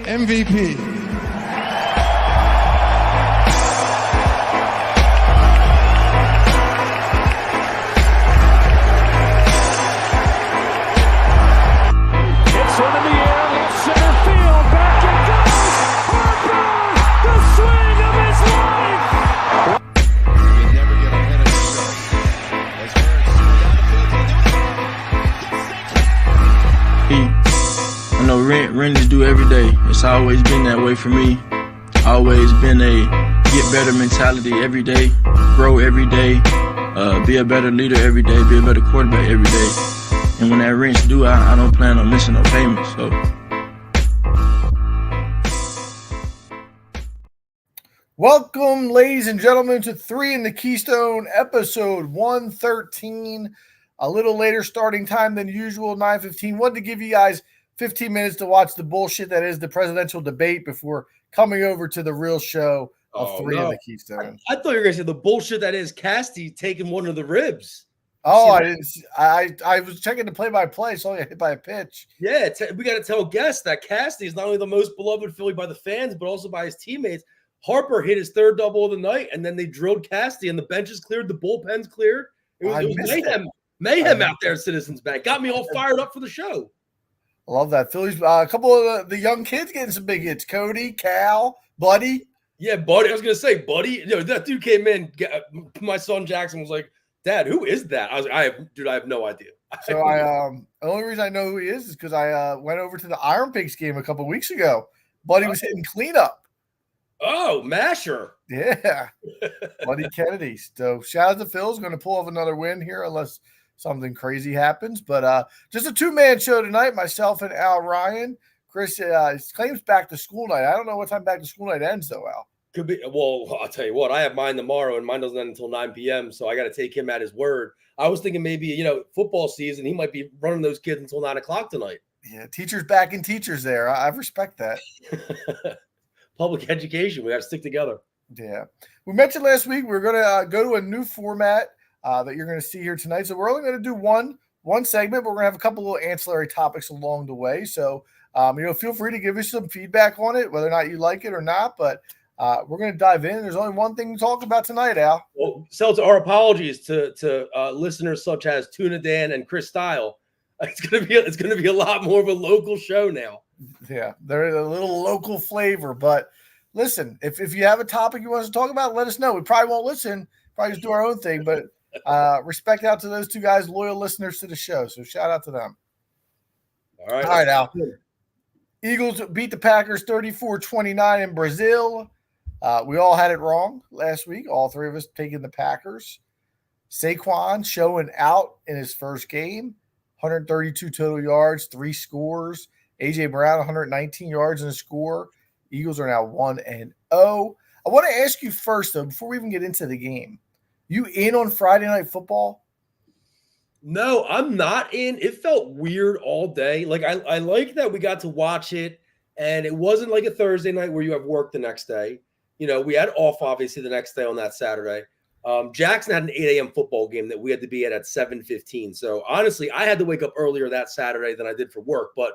MVP. I know rent is due every day. It's always been that way for me. Always been a get better mentality every day, grow every day, be a better leader every day, be a better quarterback every day. And when that rent's due, I don't plan on missing no payments. So. Welcome, ladies and gentlemen, to 3 in the Keystone, episode 113. A little later starting time than usual, 9:15. Wanted to give you guys 15 minutes to watch the bullshit that is the presidential debate before coming over to the real show of 3 in the Keystone. I thought you were going to say the bullshit that is Casty taking one of the ribs. Oh, I didn't. I was checking the play-by-play, so I got hit by a pitch. Yeah, we got to tell guests that Casty is not only the most beloved Philly by the fans, but also by his teammates. Harper hit his third double of the night, and then they drilled Casty, and the benches cleared, the bullpens cleared. It was mayhem out there at Citizens Bank. Got me all fired up for the show. I love that. Phillies, a couple of the young kids getting some big hits. Cody, Cal, Buddy. Yeah, Buddy. I was going to say, Buddy. That dude came in. My son Jackson was like, Dad, who is that? I was like, I have no idea. So the only reason I know who he is because I went over to the Iron Pigs game a couple of weeks ago. Buddy was hitting cleanup. Oh, Masher. Yeah. Buddy Kennedy. So shout out to Phil's going to pull off another win here unless something crazy happens. But just a two-man show tonight, myself and Al Ryan. Chris claims back to school night. I don't know what time back to school night ends, though, Al. Could be. Well, I'll tell you what. I have mine tomorrow, and mine doesn't end until 9 p.m., so I got to take him at his word. I was thinking maybe, football season, he might be running those kids until 9 o'clock tonight. Yeah, teachers backing teachers there. I respect that. Public education. We got to stick together. Yeah. We mentioned last week we were going to go to a new format that you're going to see here tonight. So we're only going to do one segment, but we're going to have a couple of ancillary topics along the way. So, feel free to give us some feedback on it, whether or not you like it or not. But we're going to dive in. There's only one thing to talk about tonight, Al. Well, Seltzer, our apologies to listeners such as Tuna Dan and Chris Style. It's going to be a lot more of a local show now. Yeah, they're a little local flavor. But listen, if you have a topic you want us to talk about, let us know. We probably won't listen. Probably just do our own thing. But respect out to those two guys, loyal listeners to the show. So shout out to them. All right. All right, Al. Eagles beat the Packers 34-29 in Brazil. We all had it wrong last week. All three of us taking the Packers. Saquon showing out in his first game. 132 total yards, 3 scores. A.J. Brown, 119 yards and a score. Eagles are now 1-0. I want to ask you first, though, before we even get into the game. You in on Friday Night Football? No, I'm not in. It felt weird all day. Like, I like that we got to watch it, and it wasn't like a Thursday night where you have work the next day. We had off, obviously, the next day on that Saturday. Jackson had an 8 a.m. football game that we had to be at 7:15. So, honestly, I had to wake up earlier that Saturday than I did for work. But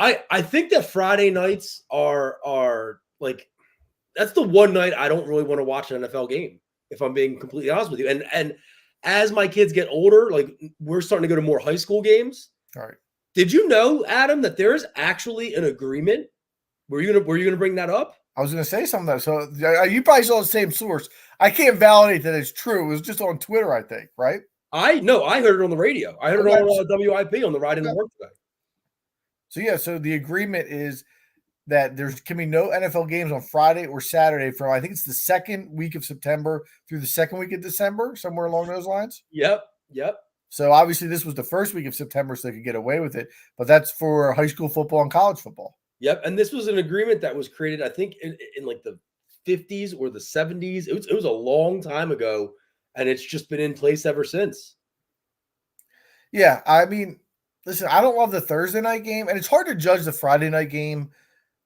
I think that Friday nights are like – that's the one night I don't really want to watch an NFL game, if I'm being completely honest with you. And as my kids get older, like we're starting to go to more high school games. All right. Did you know, Adam, that there's actually an agreement? Were you gonna bring that up? I was going to say something. So you probably saw the same source. I can't validate that it's true. It was just on Twitter, I think, right? I heard it on the radio. I heard it on WIP on the ride into work today. So the agreement is that there can be no NFL games on Friday or Saturday from, I think it's the second week of September through the second week of December, somewhere along those lines. Yep. So obviously this was the first week of September, so they could get away with it. But that's for high school football and college football. Yep. And this was an agreement that was created, I think, in like the 50s or the 70s. It was a long time ago, and it's just been in place ever since. Yeah, I mean, listen, I don't love the Thursday night game, and it's hard to judge the Friday night game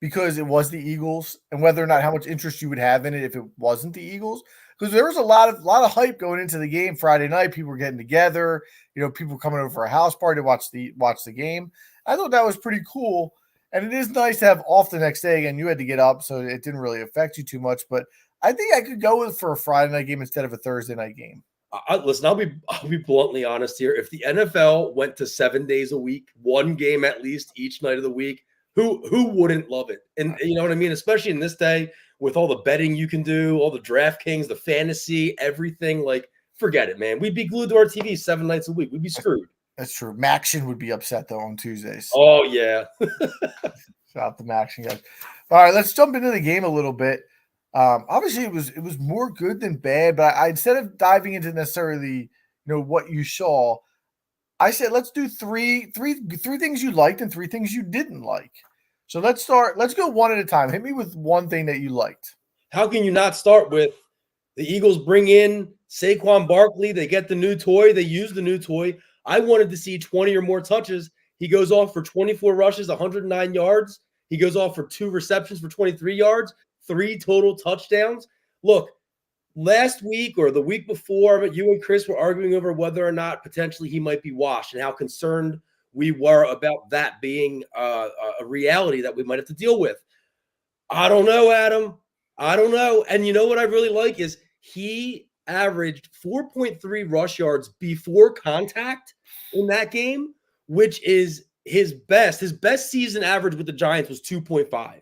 because it was the Eagles and whether or not how much interest you would have in it if it wasn't the Eagles. Because there was a lot of hype going into the game Friday night. People were getting together, people coming over for a house party to watch the game. I thought that was pretty cool. And it is nice to have off the next day. Again, you had to get up, so it didn't really affect you too much. But I think I could go with for a Friday night game instead of a Thursday night game. Listen, I'll be bluntly honest here. If the NFL went to 7 days a week, one game at least each night of the week, who wouldn't love it? And you know what I mean? Especially in this day with all the betting you can do, all the DraftKings, the fantasy, everything. Like, forget it, man. We'd be glued to our TV 7 nights a week. We'd be screwed. That's true. Maction would be upset though on Tuesdays. Oh yeah. Shout out to Maction guys. All right, let's jump into the game a little bit. Obviously, it was more good than bad, but I instead of diving into necessarily what you saw, I said let's do three things you liked and three things you didn't like. So let's start. Let's go one at a time. Hit me with one thing that you liked. How can you not start with the Eagles bring in Saquon Barkley? They get the new toy. They use the new toy. I wanted to see 20 or more touches. He goes off for 24 rushes, 109 yards. He goes off for 2 receptions for 23 yards, 3 total touchdowns. Look, last week or the week before, you and Chris were arguing over whether or not potentially he might be washed and how concerned we were about that being a reality that we might have to deal with. I don't know, Adam. I don't know. And you know what I really like is he averaged 4.3 rush yards before contact in that game, which is his best. His best season average with the Giants was 2.5.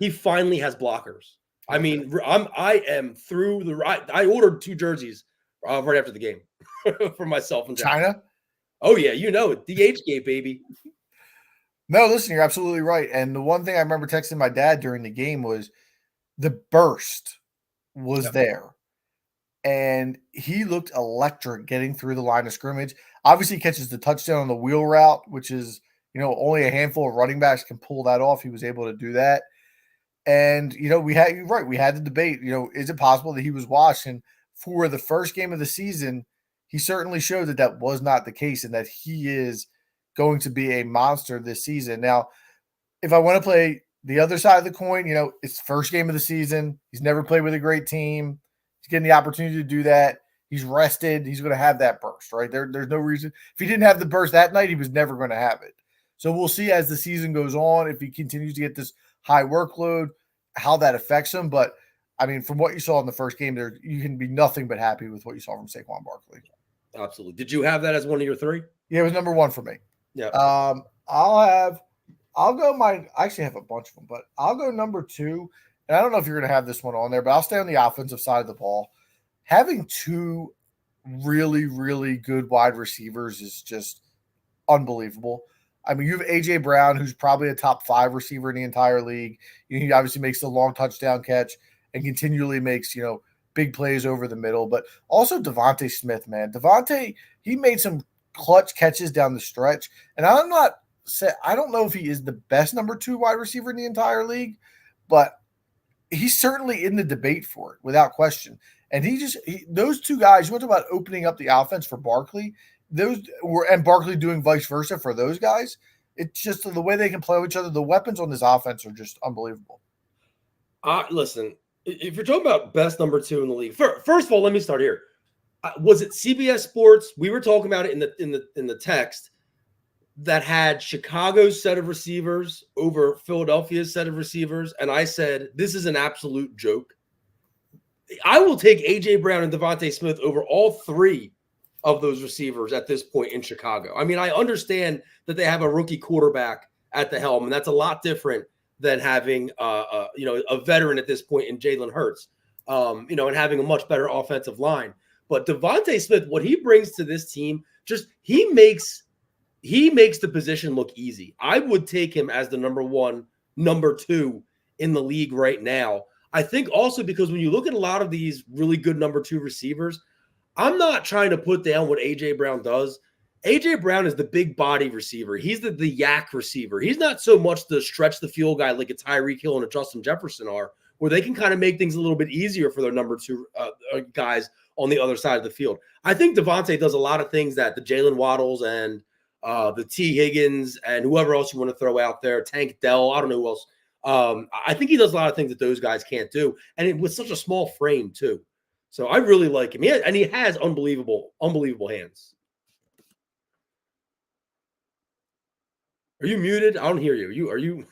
He finally has blockers. I mean, I am through the right. I ordered 2 jerseys right after the game for myself and China. Oh yeah, you know it. DH gate, baby. No, listen, you're absolutely right. And the one thing I remember texting my dad during the game was the burst was there. And he looked electric getting through the line of scrimmage. Obviously, he catches the touchdown on the wheel route, which is, only a handful of running backs can pull that off. He was able to do that. And, we had the debate, is it possible that he was washed? And for the first game of the season, he certainly showed that was not the case and that he is going to be a monster this season. Now, if I want to play the other side of the coin, it's the first game of the season. He's never played with a great team. He's getting the opportunity to do that. He's rested. He's going to have that burst, right? There's no reason. If he didn't have the burst that night, he was never going to have it. So we'll see as the season goes on, if he continues to get this high workload, how that affects him. But, I mean, from what you saw in the first game, you can be nothing but happy with what you saw from Saquon Barkley. Absolutely. Did you have that as one of your 3? Yeah, it was number 1 for me. Yeah. I actually have a bunch of them, but I'll go number 2. And I don't know if you're going to have this one on there, but I'll stay on the offensive side of the ball. Having 2 really, really good wide receivers is just unbelievable. I mean, you have A.J. Brown, who's probably a top 5 receiver in the entire league. He obviously makes the long touchdown catch and continually makes, big plays over the middle. But also Devontae Smith, man. Devontae, he made some clutch catches down the stretch. And I don't know if he is the best number 2 wide receiver in the entire league, but he's certainly in the debate for it without question. And those 2 guys, you want to talk about opening up the offense for Barkley, and Barkley doing vice versa for those guys. It's just the way they can play with each other. The weapons on this offense are just unbelievable. Listen, if you're talking about best number 2 in the league, first of all, let me start here. Was it CBS Sports? We were talking about it in the text that had Chicago's set of receivers over Philadelphia's set of receivers, and I said this is an absolute joke. I will take A.J. Brown and Devontae Smith over all 3 of those receivers at this point in Chicago. I mean, I understand that they have a rookie quarterback at the helm, and that's a lot different than having a veteran at this point in Jalen Hurts, and having a much better offensive line. But Devontae Smith, what he brings to this team, he makes the position look easy. I would take him as the number 1, number 2 in the league right now. I think also because when you look at a lot of these really good number 2 receivers, I'm not trying to put down what A.J. Brown does. A.J. Brown is the big body receiver. He's the yak receiver. He's not so much the stretch the field guy like a Tyreek Hill and a Justin Jefferson are, where they can kind of make things a little bit easier for their number 2 guys on the other side of the field. I think Devontae does a lot of things that the Jalen Waddles and the T. Higgins and whoever else you want to throw out there, Tank Dell, I don't know who else. I think he does a lot of things that those guys can't do, and with such a small frame too. So I really like him. He has unbelievable hands. Are you muted? I don't hear you. Are you?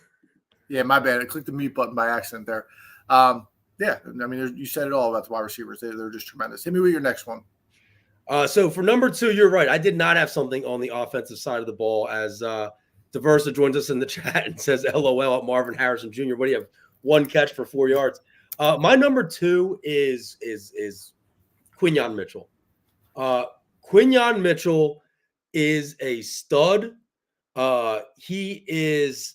Yeah, my bad. I clicked the mute button by accident there. Yeah, I mean, you said it all about the wide receivers. They're just tremendous. Hit me with your next one. So for number 2, you're right. I did not have something on the offensive side of the ball. As Diversa joins us in the chat and says, "LOL at Marvin Harrison Jr." What do you have? 1 catch for 4 yards. My number 2 is Quinyon Mitchell. Quinyon Mitchell is a stud. He is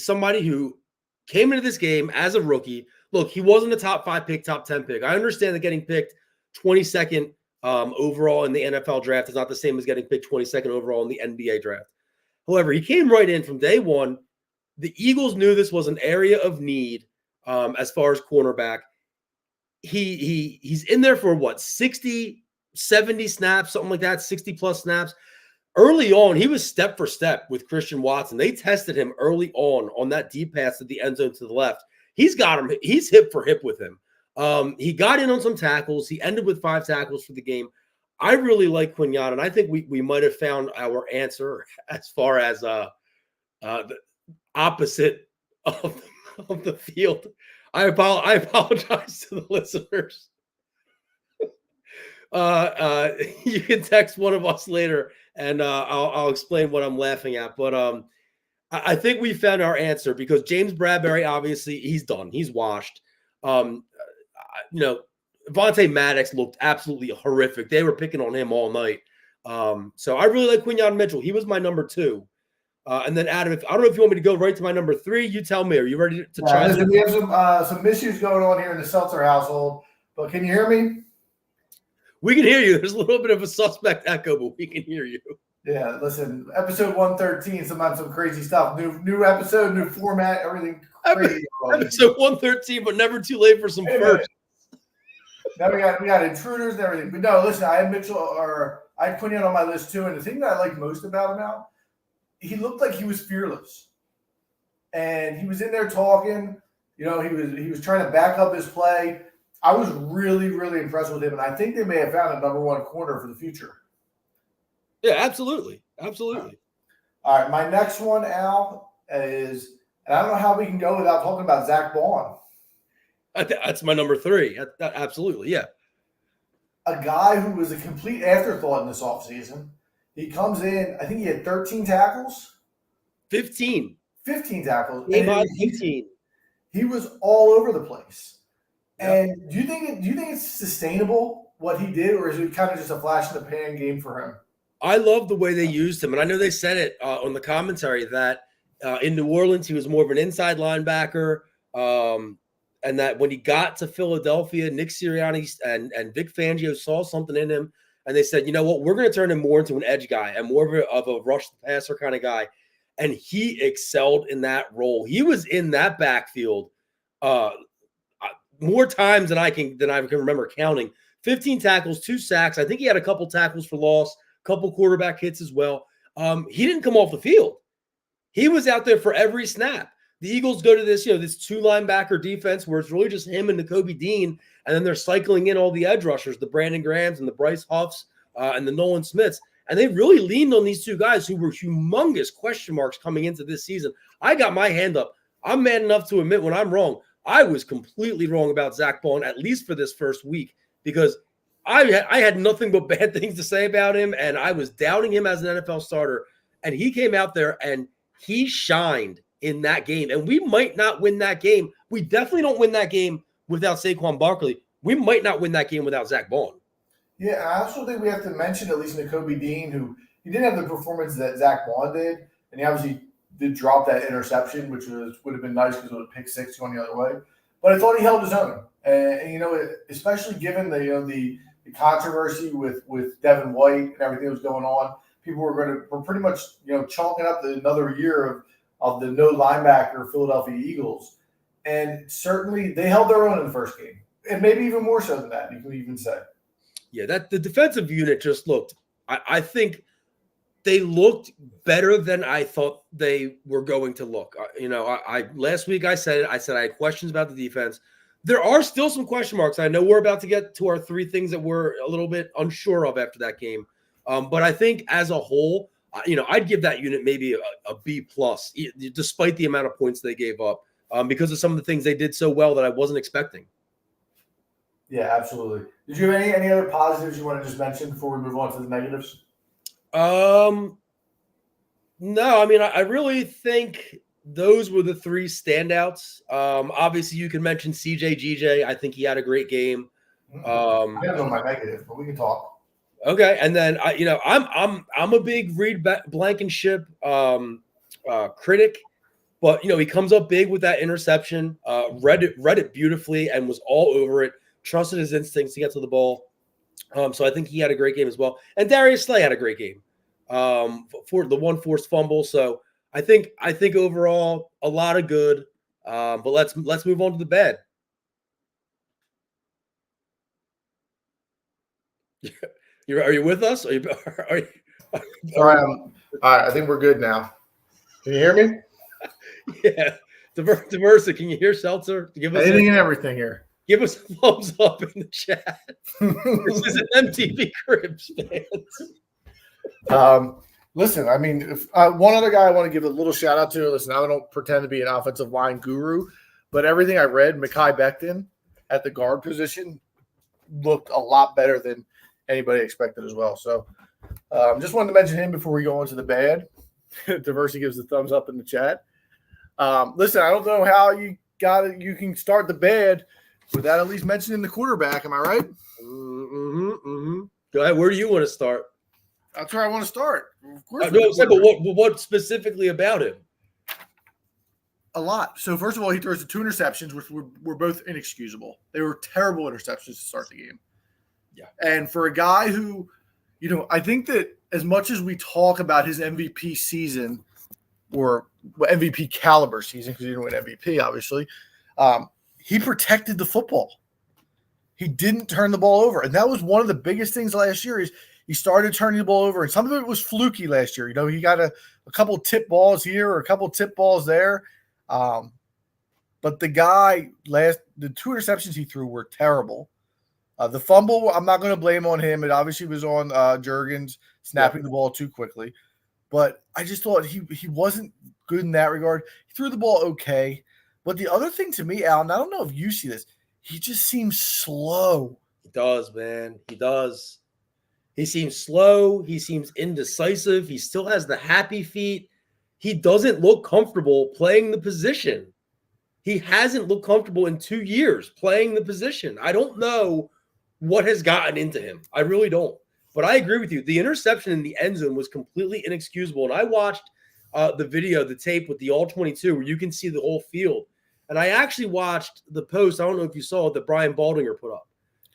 somebody who came into this game as a rookie. Look, he wasn't a top 5 pick, top 10 pick. I understand that getting picked 22nd overall in the NFL draft is not the same as getting picked 22nd overall in the NBA draft. However, he came right in from day one. The Eagles knew this was an area of need as far as cornerback. He's in there for what, 60, 70 snaps, something like that, 60 plus snaps. Early on, he was step for step with Christian Watson. They tested him early on that deep pass to the end zone to the left. He's got him. He's hip for hip with him. He got in on some tackles. He ended with 5 tackles for the game. I really like Quinyon, and I think we might have found our answer as far as the opposite of the field. I apologize to the listeners. You can text one of us later, and I'll explain what I'm laughing at. But I think we found our answer because James Bradbury, obviously, he's done. He's washed. Vontae Maddox looked absolutely horrific. They were picking on him all night. So I really like Quinyon Mitchell. He was my number 2. And then Adam, I don't know if you want me to go right to my number 3. You tell me. Are you ready to try? Listen, we have some issues going on here in the Seltzer household, but can you hear me? We can hear you. There's a little bit of a suspect echo, but we can hear you. Yeah, listen, episode 113, sometimes some crazy stuff. New episode, new format, everything crazy. Episode 113, but never too late for some first. Now we got intruders and everything. But no, listen, I had Quinyon on my list too. And the thing that I like most about him now, he looked like he was fearless. And he was in there talking, he was trying to back up his play. I was really, really impressed with him. And I think they may have found a number 1 corner for the future. Yeah, absolutely. Absolutely. All right. My next one, Al, is, and I don't know how we can go without talking about Zach Baun. That's my number 3. Absolutely, yeah. A guy who was a complete afterthought in this offseason. He comes in, I think he had 13 tackles. 15 tackles. 15. He was all over the place. Yep. And do you think it's sustainable what he did, or is it kind of just a flash in the pan game for him? I love the way they used him, and I know they said it on the commentary that in New Orleans he was more of an inside linebacker. And that when he got to Philadelphia, Nick Sirianni and Vic Fangio saw something in him, and they said, you know what, we're going to turn him more into an edge guy and more of a rush the passer kind of guy. And he excelled in that role. He was in that backfield more times than I can remember counting. 15 tackles, 2 sacks. I think he had a couple tackles for loss, a couple quarterback hits as well. He didn't come off the field. He was out there for every snap. The Eagles go to this, this 2 linebacker defense where it's really just him and Nakobe Dean, and then they're cycling in all the edge rushers, the Brandon Grahams and the Bryce Huffs and the Nolan Smiths. And they really leaned on these 2 guys who were humongous question marks coming into this season. I got my hand up. I'm man enough to admit when I'm wrong. I was completely wrong about Zach Baun, at least for this first week, because I had nothing but bad things to say about him, and I was doubting him as an NFL starter. And he came out there and he shined in that game. And we might not win that game. We definitely don't win that game without Saquon Barkley. We might not win that game without Zach Baun. Yeah, I also think we have to mention at least Nakobe Dean, who he didn't have the performance that Zach Baun did, and he obviously did drop that interception, which would have been nice because it was a pick 6 going the other way. But I thought he held his own, and especially given the controversy with Devin White and everything that was going on, people were pretty much chalking up another year of the no linebacker Philadelphia Eagles, and certainly they held their own in the first game, and maybe even more so than that. You can even say. Yeah, that the defensive unit just looked. I think they looked better than I thought they were going to look. I last week I said I had questions about the defense. There are still some question marks. I know we're about to get to our 3 things that we're a little bit unsure of after that game. But I think as a whole, I'd give that unit maybe a B plus, despite the amount of points they gave up. because of some of the things they did so well that I wasn't expecting. Yeah, absolutely. Did you have any other positives you want to just mention before we move on to the negatives? No, I mean, I really think those were the three standouts. Obviously, you can mention CJ GJ. I think he had a great game. I have on my negative, but we can talk. Okay, and then I'm a big Reed Blankenship critic, but he comes up big with that interception. Read it beautifully and was all over it. Trusted his instincts to get to the ball. So I think he had a great game as well. And Darius Slay had a great game for the one forced fumble. So I think overall a lot of good. But let's move on to the bad. Are you with us? Are you All right, I think we're good now. Can you hear me? Yeah. Diversa, can you hear Seltzer? Give us anything and everything here. Give us a thumbs up in the chat. This is an MTV Cribs fans. Listen, I mean, if, one other guy I want to give a little shout out to. Listen, I don't pretend to be an offensive line guru, but everything I read, Mekhi Becton at the guard position looked a lot better than anybody expected as well. So just wanted to mention him before we go into the bad. Diversity gives the thumbs up in the chat. Listen, I don't know how you can start the bad without at least mentioning the quarterback. Am I right? Go ahead. Where do you want to start? That's where I want to start. Of course. But what specifically about him? A lot. So first of all, he throws the 2 interceptions, which were both inexcusable. They were terrible interceptions to start the game. Yeah. And for a guy who, I think that as much as we talk about his MVP season or MVP caliber season, because he didn't win MVP, obviously, he protected the football. He didn't turn the ball over. And that was one of the biggest things last year is he started turning the ball over. And some of it was fluky last year. He got a couple tip balls here or a couple tip balls there. But the guy the 2 interceptions he threw were terrible. The fumble, I'm not going to blame on him. It obviously was on Juergens snapping the ball too quickly. But I just thought he wasn't good in that regard. He threw the ball okay. But the other thing to me, Alan, I don't know if you see this, he just seems slow. He does, man. He does. He seems slow. He seems indecisive. He still has the happy feet. He doesn't look comfortable playing the position. He hasn't looked comfortable in 2 years playing the position. I don't know what has gotten into him. I really don't. But I agree with you. The interception in the end zone was completely inexcusable. And I watched the video, the tape with the all-22 where you can see the whole field. And I actually watched the post, I don't know if you saw it, that Brian Baldinger put up.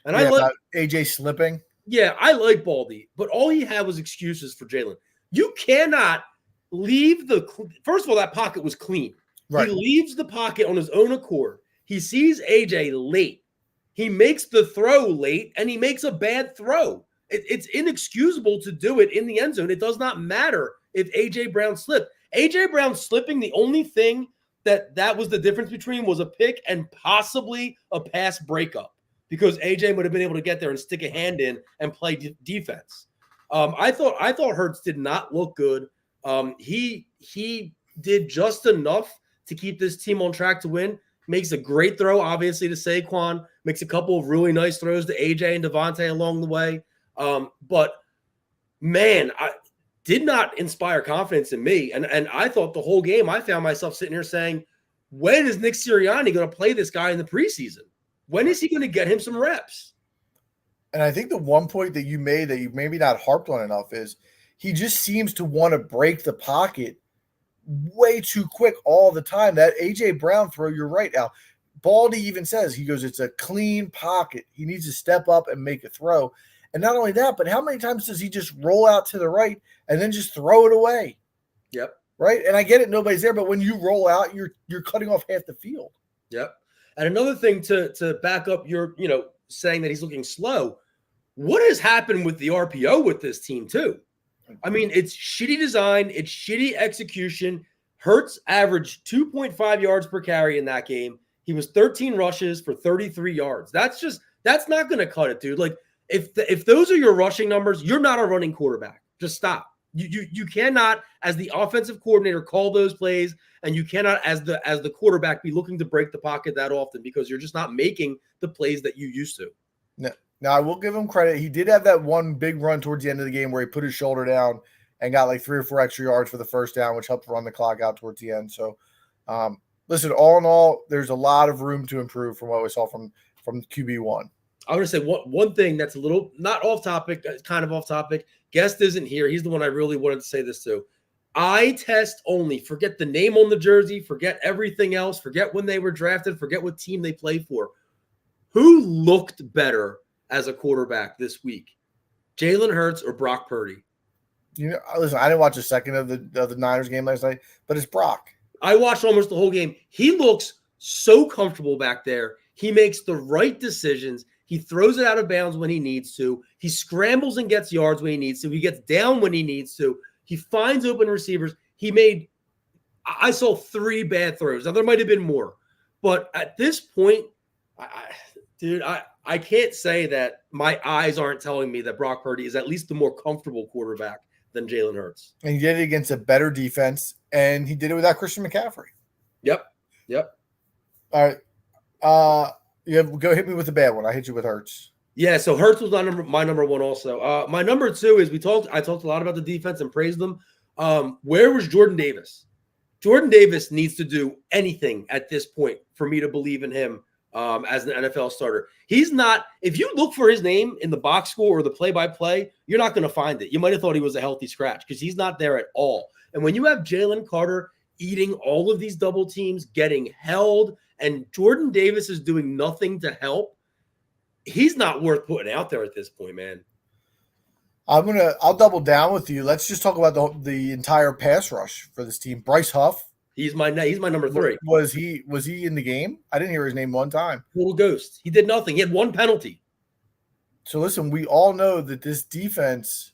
And I like AJ slipping. Yeah, I like Baldy, but all he had was excuses for Jalen. You cannot leave first of all, that pocket was clean. Right. He leaves the pocket on his own accord. He sees AJ late. He makes the throw late, and he makes a bad throw. It's inexcusable to do it in the end zone. It does not matter if AJ Brown slipped. AJ Brown slipping, the only thing that was the difference between was a pick and possibly a pass breakup because AJ would have been able to get there and stick a hand in and play defense. I thought Hurts did not look good. He did just enough to keep this team on track to win. Makes a great throw, obviously, to Saquon. Makes a couple of really nice throws to AJ and Devontae along the way. But, man, I did not inspire confidence in me. And I thought the whole game, I found myself sitting here saying, when is Nick Sirianni going to play this guy in the preseason? When is he going to get him some reps? And I think the one point that you made that you maybe not harped on enough is he just seems to want to break the pocket way too quick all the time. That A.J. Brown throw, you're right, Al. Baldy even says, he goes, it's a clean pocket. He needs to step up and make a throw. And not only that, but how many times does he just roll out to the right and then just throw it away? Yep. Right? And I get it, nobody's there, but when you roll out, you're cutting off half the field. Yep. And another thing to back up your, saying that he's looking slow, what has happened with the RPO with this team too? I mean, it's shitty design. It's shitty execution. Hurts averaged 2.5 yards per carry in that game. He was 13 rushes for 33 yards. That's not going to cut it, dude. Like if those are your rushing numbers, you're not a running quarterback. Just stop. You cannot, as the offensive coordinator, call those plays, and you cannot, as the quarterback, be looking to break the pocket that often because you're just not making the plays that you used to. No. Now, I will give him credit. He did have that one big run towards the end of the game where he put his shoulder down and got like 3 or 4 extra yards for the first down, which helped run the clock out towards the end. So, listen, all in all, there's a lot of room to improve from what we saw from QB1. I want to say one thing that's a little not off topic, kind of off topic. Guest isn't here. He's the one I really wanted to say this to. Eye test only. Forget the name on the jersey. Forget everything else. Forget when they were drafted. Forget what team they play for. Who looked better as a quarterback this week? Jalen Hurts or Brock Purdy? You know, listen, I didn't watch a second of the Niners game last night, but it's Brock. I watched almost the whole game. He looks so comfortable back there. He makes the right decisions. He throws it out of bounds when he needs to. He scrambles and gets yards when he needs to. He gets down when he needs to. He finds open receivers. I saw 3 bad throws. Now, there might have been more. But at this point, I can't say that my eyes aren't telling me that Brock Purdy is at least the more comfortable quarterback than Jalen Hurts. And he did it against a better defense, and he did it without Christian McCaffrey. Yep. All right. Go hit me with the bad one. I hit you with Hurts. Yeah, so Hurts was my number one also. My number 2 is I talked a lot about the defense and praised them. Where was Jordan Davis? Jordan Davis needs to do anything at this point for me to believe in him as an NFL starter. He's not – if you look for his name in the box score or the play-by-play, you're not going to find it. You might have thought he was a healthy scratch because he's not there at all. And when you have Jalen Carter eating all of these double teams, getting held – and Jordan Davis is doing nothing to help, he's not worth putting out there at this point, man. I'll double down with you. Let's just talk about the entire pass rush for this team. Bryce Huff. He's my number 3. Was he in the game? I didn't hear his name one time. Little ghost. He did nothing. He had 1 penalty. So listen, we all know that this defense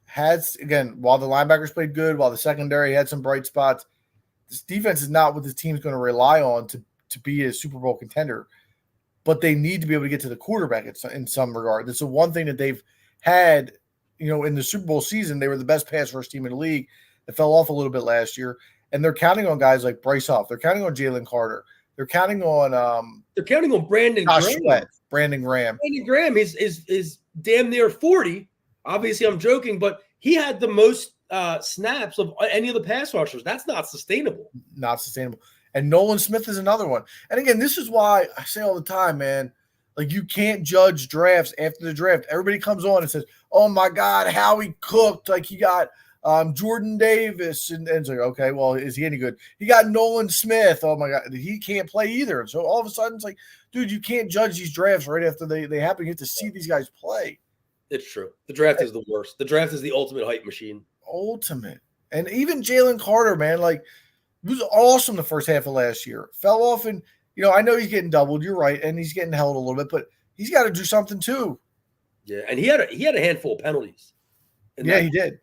has, again, while the linebackers played good, while the secondary had some bright spots, this defense is not what this team's going to rely on to be a Super Bowl contender, but they need to be able to get to the quarterback in some regard. That's the one thing that they've had, in the Super Bowl season. They were the best pass rush team in the league. It fell off a little bit last year, and they're counting on guys like Bryce Huff. They're counting on Jalen Carter. They're counting on Brandon Graham. Brandon Graham. Brandon Graham is damn near 40. Obviously, I'm joking, but he had the most snaps of any of the pass rushers. That's not sustainable. Not sustainable. And Nolan Smith is another one. And again, this is why I say all the time, man, like you can't judge drafts after the draft. Everybody comes on and says, oh my God, how he cooked. Like he got Jordan Davis. And it's like, okay, well, is he any good? He got Nolan Smith. Oh my God, he can't play either. So all of a sudden it's like, dude, you can't judge these drafts right after they happen. You get to see these guys play. It's true. The draft is the worst. The draft is the ultimate hype machine. Ultimate. And even Jalen Carter, man, like he was awesome the first half of last year. Fell off, and I know he's getting doubled. You're right, and he's getting held a little bit, but he's got to do something too. Yeah, and he had a handful of penalties. Yeah, he did.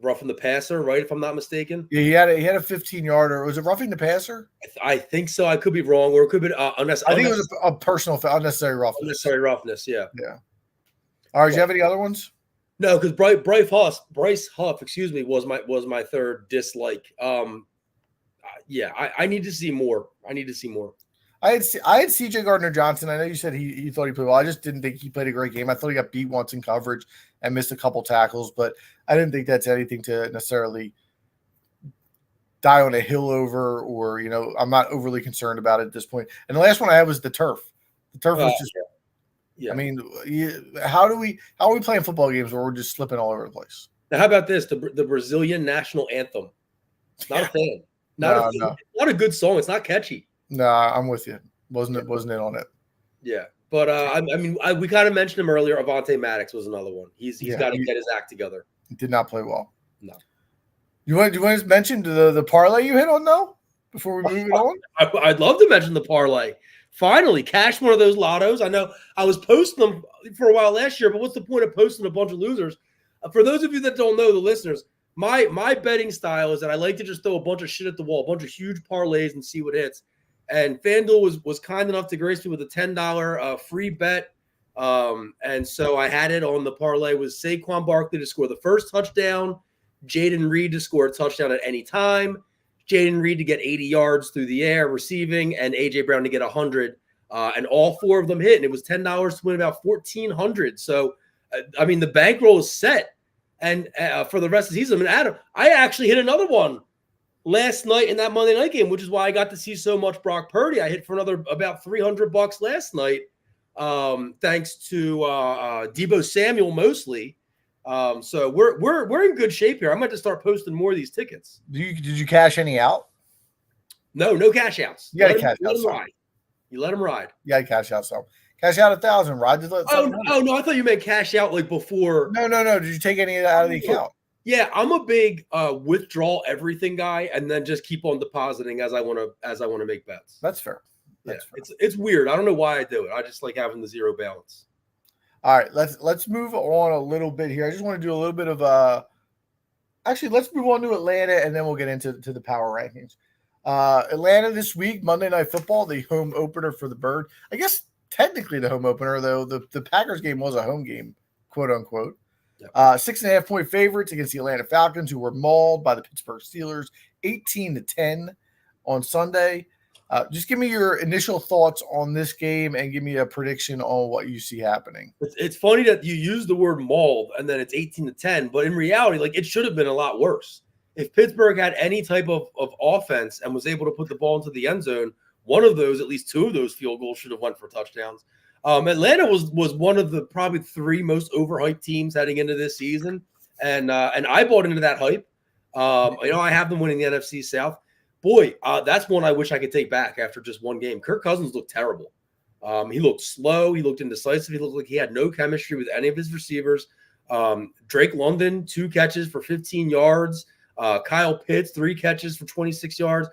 Roughing the passer, right? If I'm not mistaken. Yeah, he had a 15-yarder. Was it roughing the passer? I think so. I could be wrong, or it could be unnecessary. I think it was a personal unnecessary roughness. Unnecessary roughness. Yeah. Yeah. All right. Do you have any other ones? No, because Bryce Huff, was my third dislike. Yeah, I need to see more. I had CJ Gardner-Johnson. I know you said he thought he played well. I just didn't think he played a great game. I thought he got beat once in coverage and missed a couple tackles, but I didn't think that's anything to necessarily die on a hill over, or I'm not overly concerned about it at this point. And the last one I had was the turf. The turf was just. Yeah. I mean, how are we playing football games where we're just slipping all over the place? Now, how about this? The Brazilian national anthem. Not a fan. Not a good song. It's not catchy. No, I'm with you. Wasn't in on it. Yeah, but we kind of mentioned him earlier. Avonte Maddox was another one. He's got to get his act together. He did not play well. No. You want to mention the parlay you hit on though before we move it on? I'd love to mention the parlay. Finally, cashed one of those lottos. I know I was posting them for a while last year, but what's the point of posting a bunch of losers? For those of you that don't know, the listeners, my betting style is that I like to just throw a bunch of shit at the wall, a bunch of huge parlays and see what hits. And FanDuel was kind enough to grace me with a $10 free bet And so I had it on the parlay with Saquon Barkley to score the first touchdown, Jaden Reed to score a touchdown at any time, Jaden Reed to get 80 yards through the air receiving, and A.J. Brown to get 100. And all four of them hit, and it was $10 to win about $1,400. So, I mean, the bankroll is set. And for the rest of the season, I mean, Adam, I actually hit another one last night in that Monday night game, which is why I got to see so much Brock Purdy. I hit for another about $300 last night, thanks to Deebo Samuel mostly. So we're in good shape here. I might just start posting more of these tickets. Did you cash any out? No cash outs. You got to cash out. Ride. You let them ride. You got to cash out some. Cash out 1,000. Ride. Oh no! I thought you meant cash out like before. No. Did you take any of that out of the account? Yeah, I'm a big withdraw everything guy, and then just keep on depositing as I want to make bets. That's fair. That's fair. It's weird. I don't know why I do it. I just like having the zero balance. All right, let's move on a little bit here. I just want to do a little bit of actually, let's move on to Atlanta, and then we'll get into the power rankings. Atlanta this week, Monday Night Football, the home opener for the Bird. I guess technically the home opener, though the Packers game was a home game, quote unquote. Yep. 6.5-point favorites against the Atlanta Falcons, who were mauled by the Pittsburgh Steelers, 18-10 on Sunday. Just give me your initial thoughts on this game and give me a prediction on what you see happening. It's funny that you use the word mauled and then it's 18-10, but in reality, like it should have been a lot worse. If Pittsburgh had any type of offense and was able to put the ball into the end zone, one of those, at least two of those field goals should have went for touchdowns. Atlanta was one of the probably three most overhyped teams heading into this season, and I bought into that hype. I have them winning the NFC South. Boy, that's one I wish I could take back after just one game. Kirk Cousins looked terrible. He looked slow. He looked indecisive. He looked like he had no chemistry with any of his receivers. Drake London, 2 catches for 15 yards. Kyle Pitts, 3 catches for 26 yards.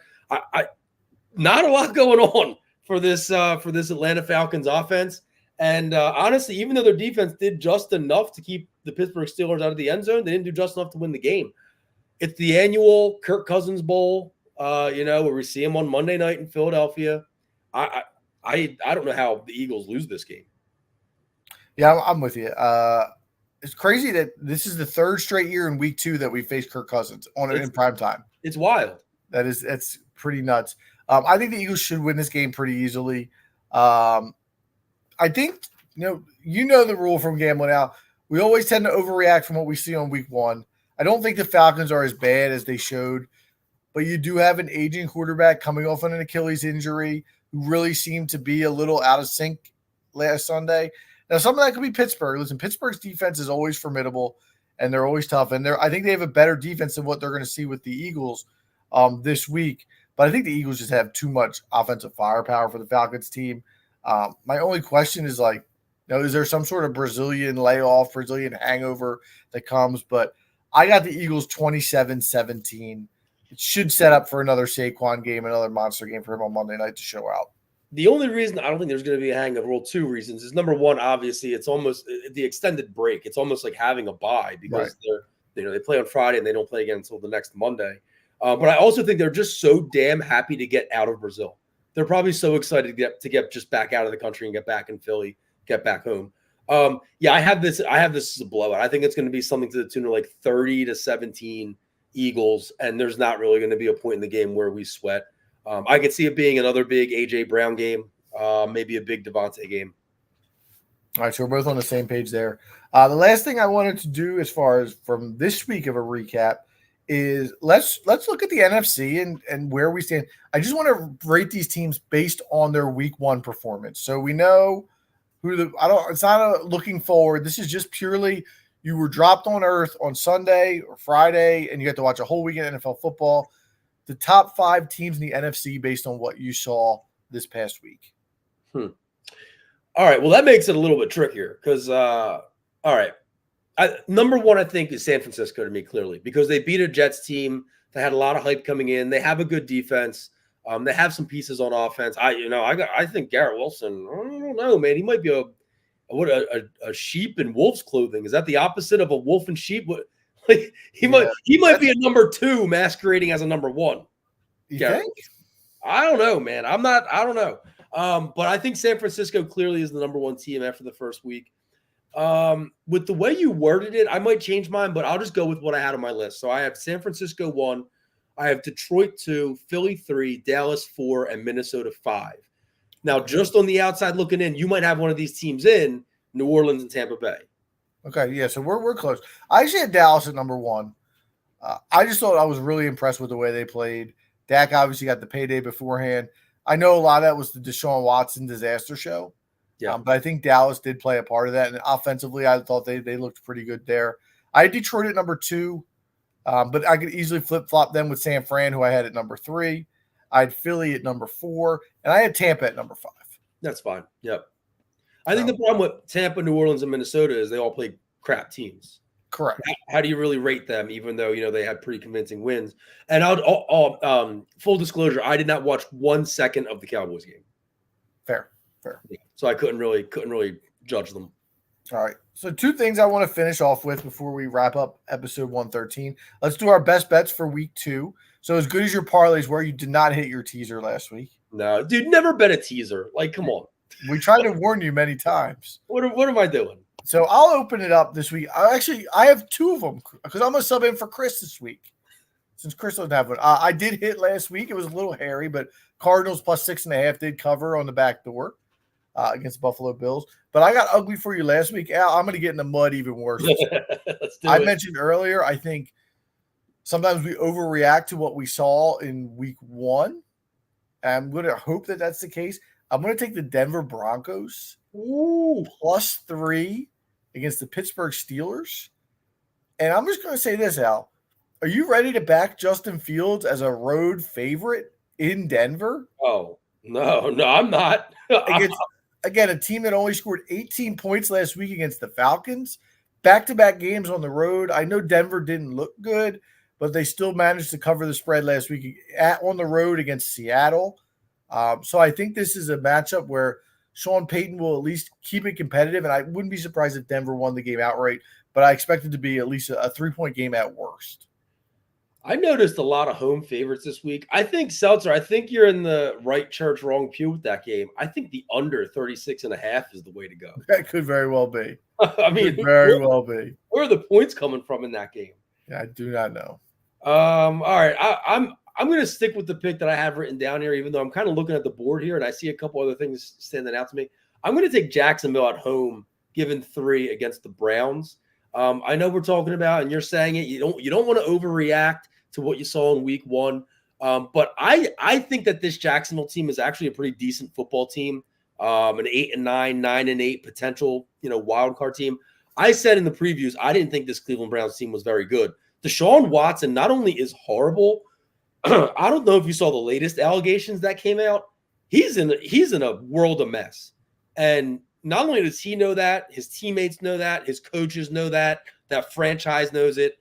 Not a lot going on for this Atlanta Falcons offense. And honestly, even though their defense did just enough to keep the Pittsburgh Steelers out of the end zone, they didn't do just enough to win the game. It's the annual Kirk Cousins Bowl, where we see him on Monday night in Philadelphia. I don't know how the Eagles lose this game. Yeah, I'm with you. It's crazy that this is the third straight year in week 2 that we faced Kirk Cousins in prime time. It's wild. That's pretty nuts. I think the Eagles should win this game pretty easily. I think, you know the rule from gambling out. We always tend to overreact from what we see on week 1. I don't think the Falcons are as bad as they showed, but you do have an aging quarterback coming off on an Achilles injury who really seemed to be a little out of sync last Sunday. Now, some of that could be Pittsburgh. Listen, Pittsburgh's defense is always formidable, and they're always tough. And I think they have a better defense than what they're going to see with the Eagles this week. But I think the Eagles just have too much offensive firepower for the Falcons team. My only question is, is there some sort of Brazilian layoff, Brazilian hangover that comes? But I got the Eagles 27-17. It should set up for another Saquon game, another monster game for him on Monday night to show out. The only reason I don't think there's going to be a hangover, well, 2 reasons, is number one, obviously, it's almost the extended break. It's almost like having a bye because they play on Friday and they don't play again until the next Monday. But I also think they're just so damn happy to get out of Brazil. They're probably so excited to get just back out of the country and get back in Philly, get back home. I have this as a blowout. I think it's going to be something to the tune of like 30-17 Eagles, and there's not really going to be a point in the game where we sweat. I could see it being another big A.J. Brown game, maybe a big Devontae game. All right, so we're both on the same page there. The last thing I wanted to do as far as from this week of a recap is let's look at the NFC and where we stand. I just want to rate these teams based on their week 1 performance. So we know it's not a looking forward. This is just purely you were dropped on earth on Sunday or Friday and you got to watch a whole weekend of NFL football. The top 5 teams in the NFC based on what you saw this past week. All right. Well, that makes it a little bit trickier because, all right. Number 1, I think, is San Francisco to me, clearly, because they beat a Jets team that had a lot of hype coming in. They have a good defense. They have some pieces on offense. I think Garrett Wilson, I don't know, man. He might be a sheep in wolf's clothing. Is that the opposite of a wolf and sheep? He might be a number 2 masquerading as a number 1. You think? I don't know, man. I don't know. But I think San Francisco clearly is the number one team after the first week. With the way you worded it, I might change mine, but I'll just go with what I had on my list. So I have San Francisco 1, I have Detroit 2, Philly 3, Dallas 4, and Minnesota 5. Now, just on the outside looking in, you might have one of these teams in New Orleans and Tampa Bay. Okay, yeah, so we're close. I actually had Dallas at number 1. I just thought I was really impressed with the way they played. Dak obviously got the payday beforehand. I know a lot of that was the Deshaun Watson disaster show. Yeah, but I think Dallas did play a part of that. And offensively, I thought they looked pretty good there. I had Detroit at number 2, but I could easily flip-flop them with San Fran, who I had at number 3. I had Philly at number 4, and I had Tampa at number 5. That's fine. Yep. I think the problem with Tampa, New Orleans, and Minnesota is they all play crap teams. Correct. How do you really rate them, even though they had pretty convincing wins? And I'll full disclosure, I did not watch 1 second of the Cowboys game. Fair. So I couldn't really judge them. All right. So 2 things I want to finish off with before we wrap up episode 113. Let's do our best bets for week 2. So as good as your parlays were, you did not hit your teaser last week. No, dude, never bet a teaser. Like, come on. We tried to warn you many times. What am I doing? So I'll open it up this week. I have 2 of them because I'm going to sub in for Chris this week since Chris doesn't have one. I did hit last week. It was a little hairy, but Cardinals plus 6.5 did cover on the back door against Buffalo Bills. But I got ugly for you last week. Al, I'm going to get in the mud even worse. I mentioned earlier, I think sometimes we overreact to what we saw in week 1. I'm going to hope that that's the case. I'm going to take the Denver Broncos plus 3 against the Pittsburgh Steelers. And I'm just going to say this, Al. Are you ready to back Justin Fields as a road favorite in Denver? Oh, no, I'm not. Again, a team that only scored 18 points last week against the Falcons. Back-to-back games on the road. I know Denver didn't look good, but they still managed to cover the spread last week on the road against Seattle. So I think this is a matchup where Sean Payton will at least keep it competitive, and I wouldn't be surprised if Denver won the game outright, but I expect it to be at least a 3-point game at worst. I noticed a lot of home favorites this week. I think, Seltzer, I think you're in the right church, wrong pew with that game. I think the under 36.5 is the way to go. That could very well be. I mean, well be. Where are the points coming from in that game? Yeah, I do not know. All right. I'm going to stick with the pick that I have written down here, even though I'm kind of looking at the board here and I see a couple other things standing out to me. I'm going to take Jacksonville at home, given 3 against the Browns. I know we're talking about, and you're saying it, you don't want to overreact to what you saw in week 1. But I think that this Jacksonville team is actually a pretty decent football team. An 8-9, 9-8 potential, wild card team. I said in the previews, I didn't think this Cleveland Browns team was very good. Deshaun Watson not only is horrible, I don't know if you saw the latest allegations that came out. He's in a world of mess. And not only does he know that, his teammates know that, his coaches know that franchise knows it.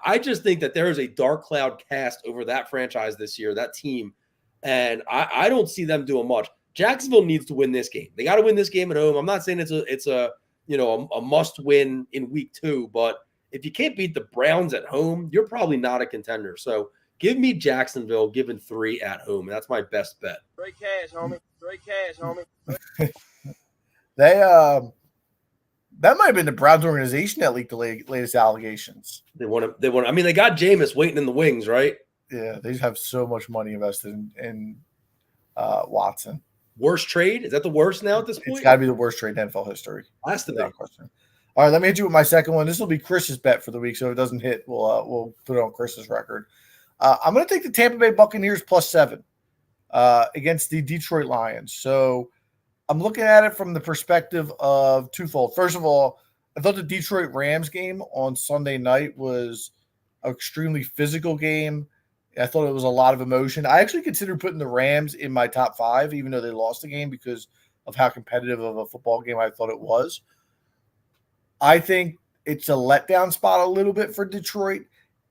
I just think that there is a dark cloud cast over that franchise this year, that team. And I don't see them doing much. Jacksonville needs to win this game. They got to win this game at home. I'm not saying it's a must win in week 2, but if you can't beat the Browns at home, you're probably not a contender. So give me Jacksonville given 3 at home. That's my best bet. Straight cash, homie. Straight cash, homie. That might have been the Browns organization that leaked the latest allegations. They want. I mean, they got Jameis waiting in the wings, right? Yeah, they have so much money invested in Watson. Worst trade? Is that the worst now at this point? It's got to be the worst trade in NFL history. Has to be. Question. All right, let me hit you with my second one. This will be Chris's bet for the week, so if it doesn't hit, we'll put it on Chris's record. I'm going to take the Tampa Bay Buccaneers plus 7 against the Detroit Lions. So I'm looking at it from the perspective of twofold. First of all, I thought the Detroit Rams game on Sunday night was an extremely physical game. I thought it was a lot of emotion. I actually considered putting the Rams in my top 5, even though they lost the game because of how competitive of a football game I thought it was. I think it's a letdown spot a little bit for Detroit,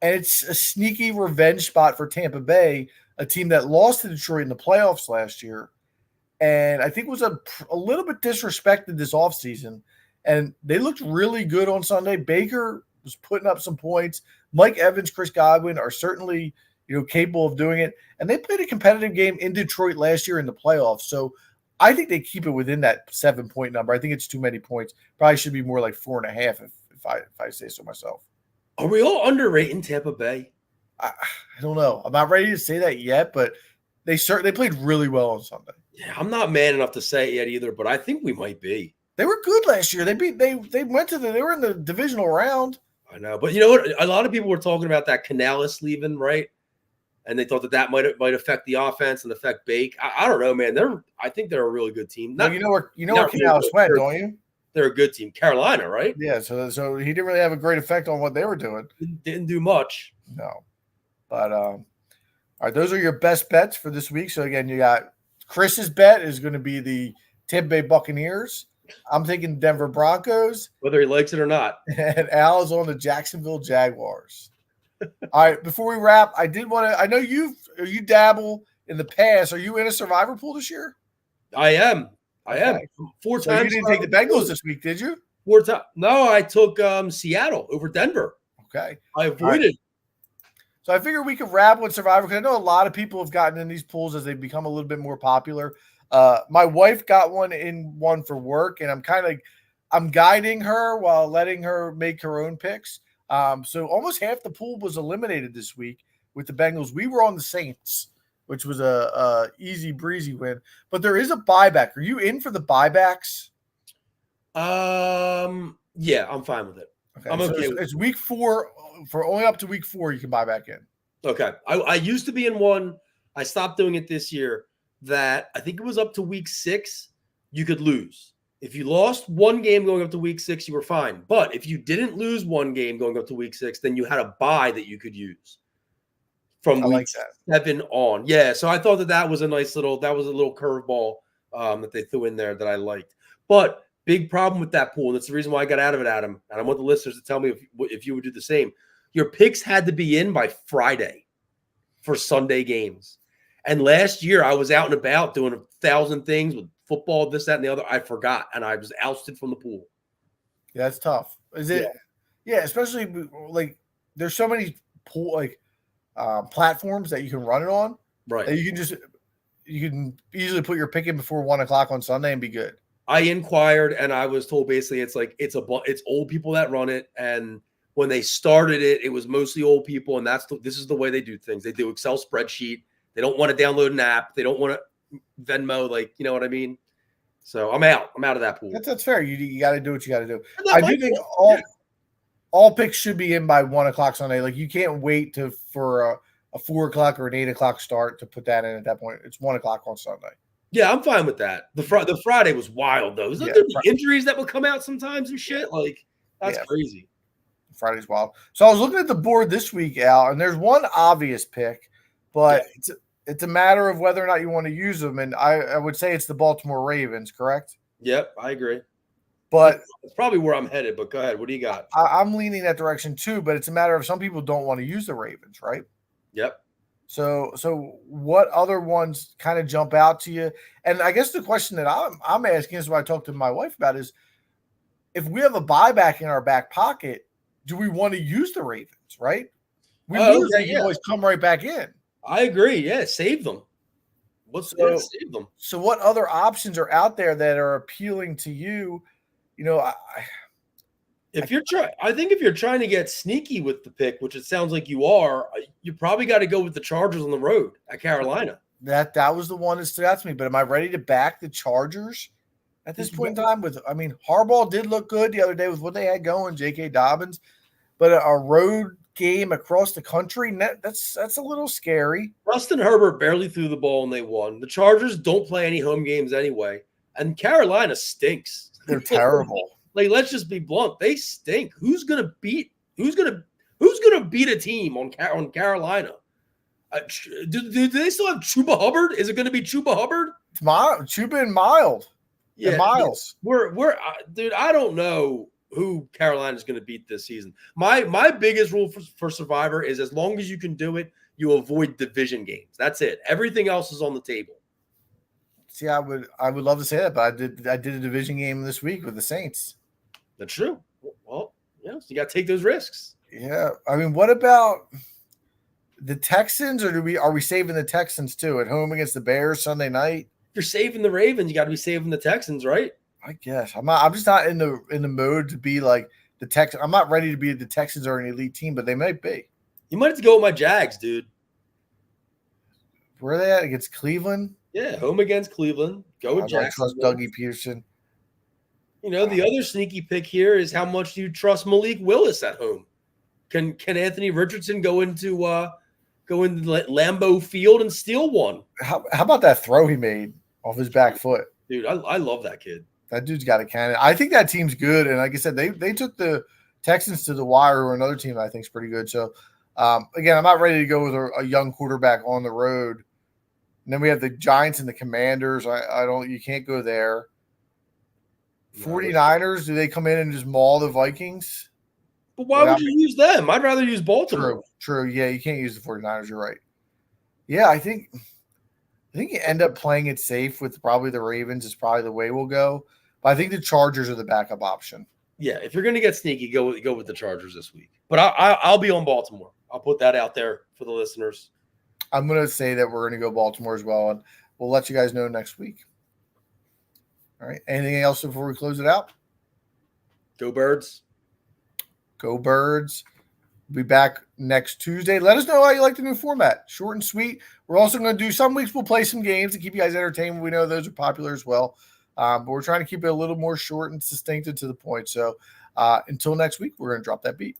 and it's a sneaky revenge spot for Tampa Bay, a team that lost to Detroit in the playoffs last year, and I think was a little bit disrespected this offseason. And they looked really good on Sunday. Baker was putting up some points. Mike Evans, Chris Godwin are certainly capable of doing it. And they played a competitive game in Detroit last year in the playoffs. So I think they keep it within that 7-point number. I think it's too many points. Probably should be more like 4.5 if I say so myself. Are we all underrating Tampa Bay? I don't know. I'm not ready to say that yet, but they played really well on Sunday. Yeah, I'm not man enough to say it yet either, but I think we might be. They were good last year. They were in the divisional round. I know, but you know what? A lot of people were talking about that Canales leaving, right? And they thought that might affect the offense and affect Bake. I don't know, man. I think they're a really good team. Well, you know where Canales went, don't you? They're a good team, Carolina, right? Yeah. So he didn't really have a great effect on what they were doing. Didn't do much. No, but all right, those are your best bets for this week. So again, you got Chris's bet is going to be the Tampa Bay Buccaneers. I'm thinking Denver Broncos, whether he likes it or not. And Al is on the Jacksonville Jaguars. All right, before we wrap, I did want to. I know you dabble in the past. Are you in a survivor pool this year? I am. I am. 4 so times. You didn't take the Bengals this week, did you? 4 times. No, I took Seattle over Denver. Okay. I avoided. Right. So I figured we could wrap with survivor because I know a lot of people have gotten in these pools as they become a little bit more popular. My wife got one for work, and I'm guiding her while letting her make her own picks. So almost half the pool was eliminated this week with the Bengals. We were on the Saints, which was a easy breezy win. But there is a buyback. Are you in for the buybacks? Yeah, I'm fine with it. Okay, I'm okay. It's week 4 for only up to week 4. You can buy back in. Okay, I used to be in one. I stopped doing it this year. That I think it was up to week 6, you could lose. If you lost one game going up to week 6, you were fine. But if you didn't lose one game going up to week 6, then you had a bye that you could use from week 7 on. Yeah, so I thought that was a little curveball that they threw in there that I liked. But big problem with that pool, and that's the reason why I got out of it, Adam. And I want the listeners to tell me if you would do the same. Your picks had to be in by Friday for Sunday games. And last year, I was out and about doing 1,000 things with football, this, that, and the other. I forgot, and I was ousted from the pool. Yeah, that's tough. Is it? Yeah, especially like there's so many pool platforms that you can run it on. Right. That you can easily put your pick in before 1:00 on Sunday and be good. I inquired, and I was told basically it's old people that run it, and when they started it, it was mostly old people, and this is the way they do things. They do Excel spreadsheet. They don't want to download an app. They don't want to Venmo, you know what I mean? So I'm out. I'm out of that pool. That's fair. You got to do what you got to do. I do think all picks should be in by 1:00 Sunday. Like you can't wait for a 4:00 or an 8:00 start to put that in at that point. It's 1:00 on Sunday. Yeah, I'm fine with that. The Friday was wild though. Isn't there injuries that would come out sometimes and shit? That's crazy. Friday's wild. So I was looking at the board this week, Al, and there's one obvious pick, but it's a matter of whether or not you want to use them. And I would say it's the Baltimore Ravens, correct? Yep, I agree. But it's probably where I'm headed. But go ahead. What do you got? I'm leaning that direction too, but it's a matter of some people don't want to use the Ravens, right? Yep. So what other ones kind of jump out to you? And I guess the question that I'm asking is what I talked to my wife about is if we have a buyback in our back pocket, do we want to use the Ravens, right? We lose, they can always come right back in. I agree. Yeah, save them. Save them. So what other options are out there that are appealing to you? You know, I think if you're trying to get sneaky with the pick, which it sounds like you are, you probably got to go with the Chargers on the road at Carolina. That was the one that stood out to me. But am I ready to back the Chargers at this point in time? Harbaugh did look good the other day with what they had going, J.K. Dobbins, but a road game across the country, that's a little scary. Justin Herbert barely threw the ball and they won. The Chargers don't play any home games anyway, and Carolina stinks. They're terrible. Let's just be blunt. They stink. Who's gonna beat a team on Carolina? Do they still have Chuba Hubbard? Is it going to be Chuba Hubbard? It's Chuba and Mild. Yeah, and Miles. Dude. I don't know who Carolina is going to beat this season. My biggest rule for Survivor is as long as you can do it, you avoid division games. That's it. Everything else is on the table. See, I would love to say that, but I did a division game this week with the Saints. That's true. Well, so you got to take those risks. Yeah, what about the Texans, or are we saving the Texans too at home against the Bears Sunday night? you're saving the Ravens, you got to be saving the Texans, right? I guess I'm just not in the mode to be like the Texans. I'm not ready to be the Texans or an elite team, but they might be. You might have to go with my Jags, dude. Where are they at against Cleveland? Yeah, home against Cleveland. Go with I don't Jacksonville. trust Dougie Peterson. You know, the other sneaky pick here is how much do you trust Malik Willis at home? Can Anthony Richardson go into Lambeau Field and steal one? How about that throw he made off his back foot? Dude, I love that kid. That dude's got a cannon. I think that team's good, and like I said, they took the Texans to the wire, or another team that I think is pretty good. So, again, I'm not ready to go with a young quarterback on the road. And then we have the Giants and the Commanders. You can't go there. 49ers, do they come in and just maul the Vikings? But why would you use them? I'd rather use Baltimore. True. Yeah, you can't use the 49ers. You're right. Yeah, I think you end up playing it safe with probably the Ravens is probably the way we'll go. But I think the Chargers are the backup option. Yeah, if you're going to get sneaky, go with the Chargers this week. But I'll be on Baltimore. I'll put that out there for the listeners. I'm going to say that we're going to go Baltimore as well, and we'll let you guys know next week. All right. Anything else before we close it out? Go Birds. Go Birds. We'll be back next Tuesday. Let us know how you like the new format. Short and sweet. We're also going to do some weeks we'll play some games to keep you guys entertained. We know those are popular as well. But we're trying to keep it a little more short and succinct and to the point. So until next week, we're going to drop that beat.